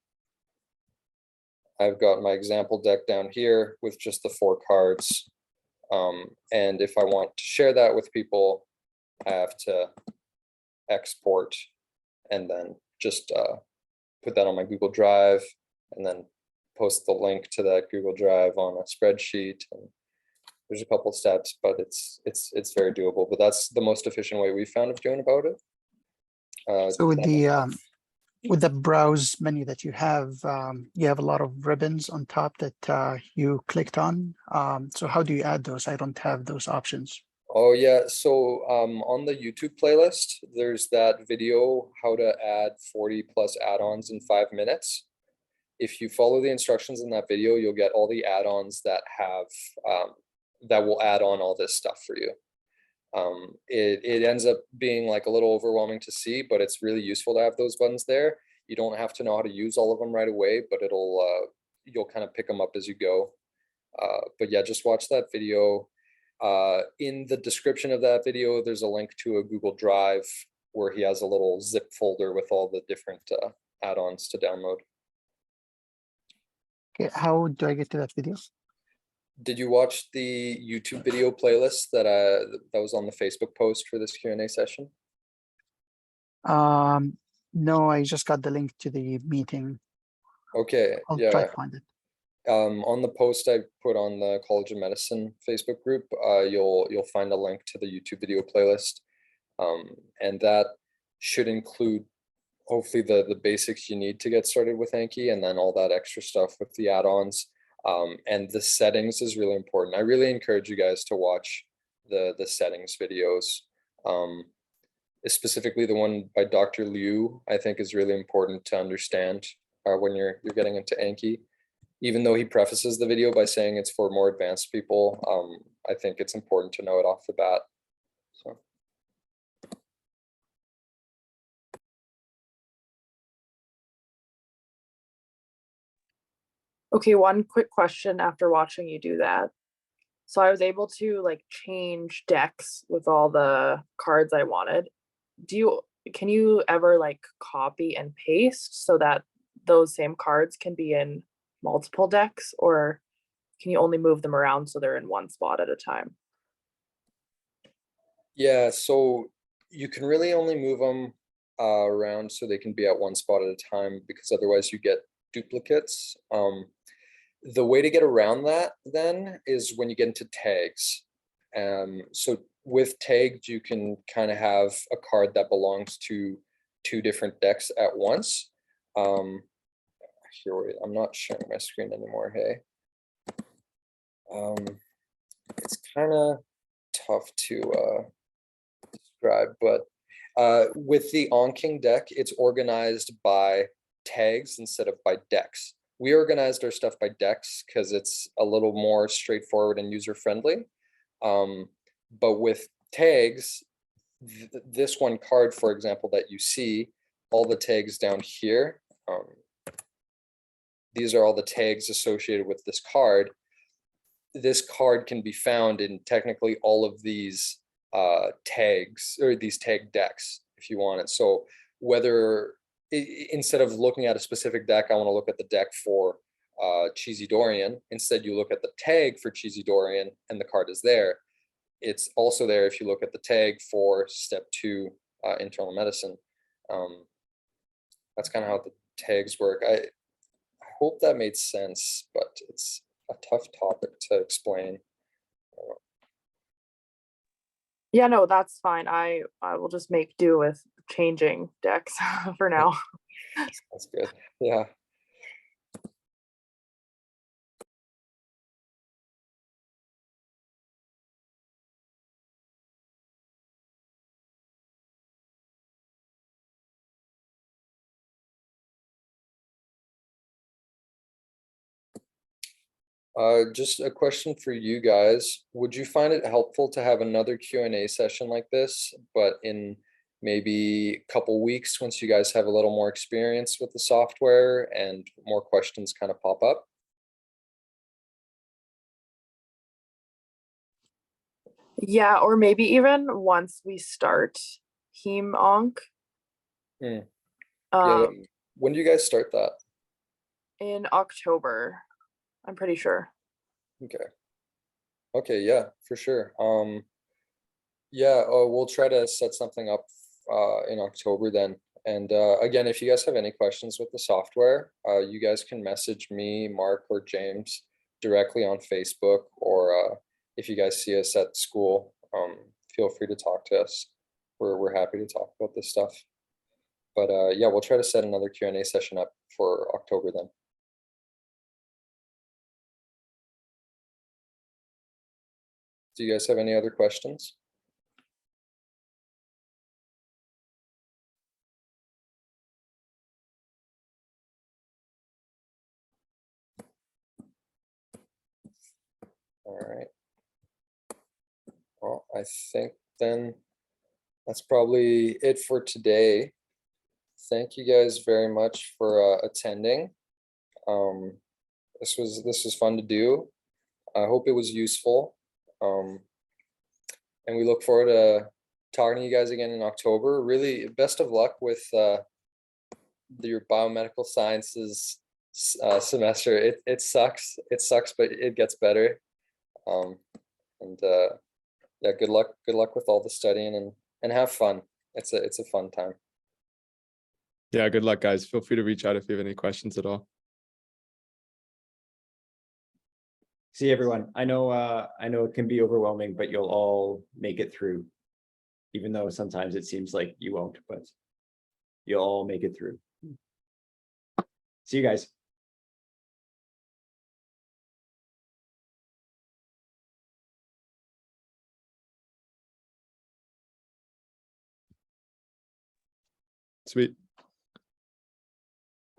Speaker 1: I've got my example deck down here with just the 4 cards. And if I want to share that with people, I have to export and then just put that on my Google Drive and then post the link to that Google Drive on a spreadsheet. And There's a couple steps, but it's very doable. But that's the most efficient way we found of doing about it.
Speaker 5: So with the browse menu that you have a lot of ribbons on top that you clicked on. So how do you add those? I don't have those options.
Speaker 1: Oh yeah, so on the YouTube playlist, there's that video how to add 40 plus add-ons in 5 minutes. If you follow the instructions in that video, you'll get all the add-ons that have that will add on all this stuff for you. It ends up being like a little overwhelming to see, but it's really useful to have those buttons there. You don't have to know how to use all of them right away, but you'll kind of pick them up as you go. But yeah, just watch that video. In the description of that video, there's a link to a Google Drive where he has a little zip folder with all the different add-ons to download.
Speaker 5: Okay, how do I get to that video?
Speaker 1: Did you watch the YouTube video playlist that was on the Facebook post for this Q&A session?
Speaker 5: No, I just got the link to the meeting.
Speaker 1: Okay,
Speaker 5: I'll
Speaker 1: yeah.
Speaker 5: try to find it.
Speaker 1: On the post I put on the College of Medicine Facebook group, you'll find a link to the YouTube video playlist, and that should include hopefully the basics you need to get started with Anki, and then all that extra stuff with the add-ons. And the settings is really important. I really encourage you guys to watch the settings videos. Specifically the one by Dr. Liu, I think is really important to understand when you're getting into Anki. Even though he prefaces the video by saying it's for more advanced people, I think it's important to know it off the bat. So.
Speaker 6: Okay, one quick question after watching you do that. So I was able to like change decks with all the cards I wanted. Can you ever like copy and paste so that those same cards can be in multiple decks, or can you only move them around so they're in one spot at a time?
Speaker 1: Yeah, so you can really only move them around so they can be at one spot at a time, because otherwise you get duplicates. The way to get around that then is when you get into tags. So with tagged, you can kind of have a card that belongs to 2 different decks at once. Here, wait, I'm not sharing my screen anymore, hey. It's kind of tough to describe, but with the Anki deck, it's organized by tags instead of by decks. We organized our stuff by decks because it's a little more straightforward and user-friendly. But with tags, this one card, for example, that you see, all the tags down here, these are all the tags associated with this card. This card can be found in technically all of these tags, or these tag decks, if you want it. So whether instead of looking at a specific deck, I want to look at the deck for Cheesy Dorian. Instead, you look at the tag for Cheesy Dorian, and the card is there. It's also there if you look at the tag for step 2 internal medicine. That's kind of how the tags work. I hope that made sense, but it's a tough topic to explain.
Speaker 6: Yeah, no, that's fine. I will just make do with changing decks for now.
Speaker 1: That's good. Yeah. Just a question for you guys. Would you find it helpful to have another Q&A session like this, but in maybe a couple weeks once you guys have a little more experience with the software and more questions kind of pop up?
Speaker 6: Yeah, or maybe even once we start Heme Onk.
Speaker 1: Yeah.
Speaker 6: Um,
Speaker 1: When do you guys start that?
Speaker 6: in October, I'm pretty sure.
Speaker 1: Okay. Okay, yeah, for sure. Yeah, we'll try to set something up in October then. And again, if you guys have any questions with the software, you guys can message me, Mark, or James directly on Facebook, or if you guys see us at school, feel free to talk to us. We're happy to talk about this stuff. But yeah, we'll try to set another Q&A session up for October then. Do you guys have any other questions? All right. Well, I think then that's probably it for today. Thank you guys very much for attending. This was fun to do. I hope it was useful. And we look forward to talking to you guys again in October. Really, best of luck with your biomedical sciences semester. It sucks. It sucks, but it gets better. And yeah, good luck with all the studying and have fun. It's a fun time.
Speaker 4: Yeah, good luck, guys. Feel free to reach out if you have any questions at all.
Speaker 3: See everyone. I know it can be overwhelming, but you'll all make it through. Even though sometimes it seems like you won't, but you'll all make it through. See you guys.
Speaker 4: Sweet.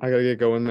Speaker 4: I gotta get going now.